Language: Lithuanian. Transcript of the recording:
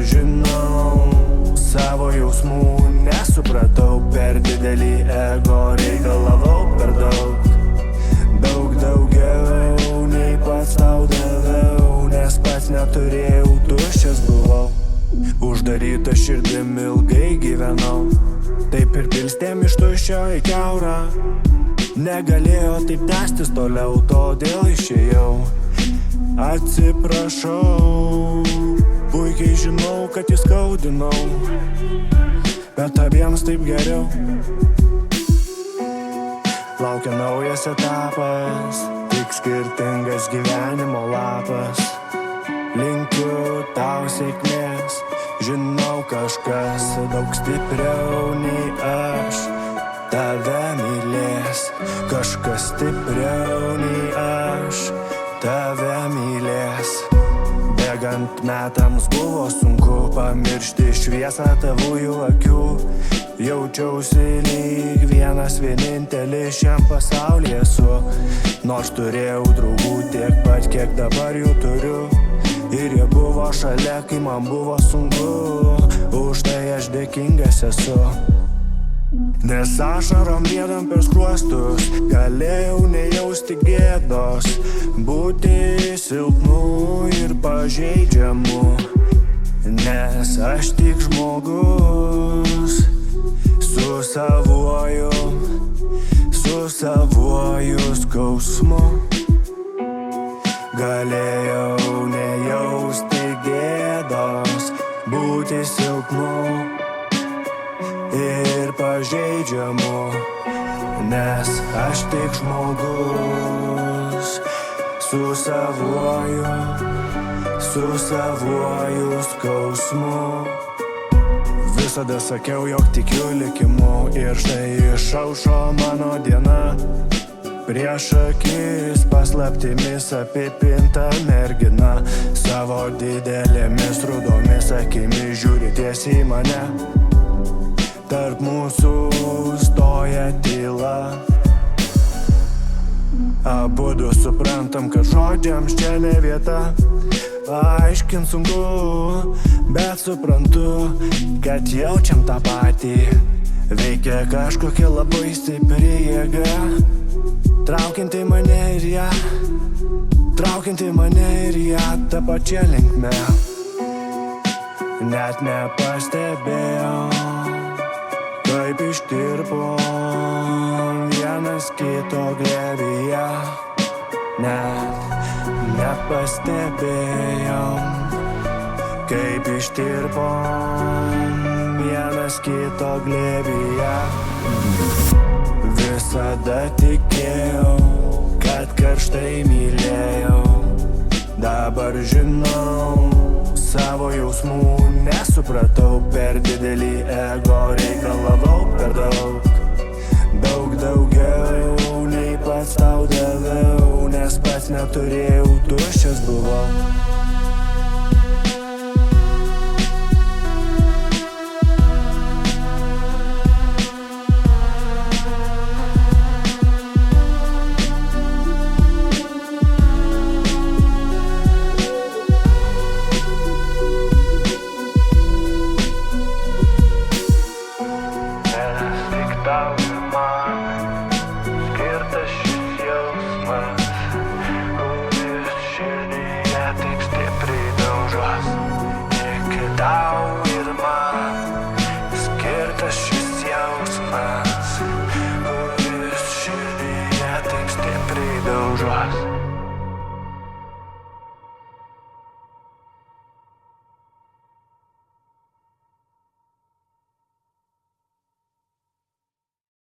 žinau savo jausmų, nesupratau, per didelį ego reikalavau per daug. Daug daugiau nei pats tau daviau, nes pats neturėjau, tuščias buvau. Uždaryta širdim ilgai gyvenau, taip ir pilstėm iš tuščio į kiaurą. Negalėjo taip tęstis toliau, todėl išėjau. Atsiprašau, puikiai žinau, kad įskaudinau, bet abiems taip geriau. Laukia naujas etapas, tik skirtingas gyvenimo lapas. Linkiu tau sėkmės, žinau kažkas daug stipriau nei aš tave mylės. Kažkas stipriau nei aš tave mylės. Bėgant metams buvo sunku pamiršti šviesą tavųjų akių. Jaučiausi lyg vienas vienintelis šiam pasaulyje esu. Nors turėjau draugų tiek pat, kiek dabar jų turiu. Ir jie buvo šalia, kai man buvo sunku. Už tai aš dėkingas esu. Nes ašarom riedam per skruostus, galėjau nejausti gėdos, būti silpnu ir pažeidžiamu. Nes aš tik žmogus su savuoju skausmu. Galėjau nejausti gėdos, būti silpnu ir pažeidžiamu. Nes aš tik žmogus su savuoju skausmu. Visada sakiau, jog tikiu likimu, ir štai išaušo mano diena. Prieš akis paslaptimis apipinta mergina, savo didelėmis rudomis akimis žiūri tiesiai į mane. Tarp mūsų stoja tyla. Abudu suprantam, kad žodžiams čia ne vieta. Aiškint sunku, bet suprantu, kad jaučiam tą patį. Veikia kažkokia labai stipri jėga, traukianti mane ir ją tą pačią linkmę. Net nepastebėjau, kaip ištirpom vienas kito glėbyje. Net nepastebėjau, kaip ištirpom vienas kito glėbyje. Visada tikėjau, kad karštai mylėjau. Dabar žinau savo jausmų, nesupratau, per didelį ego reikalavau per daug. Daug daugiau nei pats tau daviau, nes pats neturėjau, tuščias buvau. Tau ir man skirtas šis jausmas, kuris širdyje taip stipriai daužos. Tik tau ir man skirtas šis jausmas, kuris širdyje taip stipriai daužos.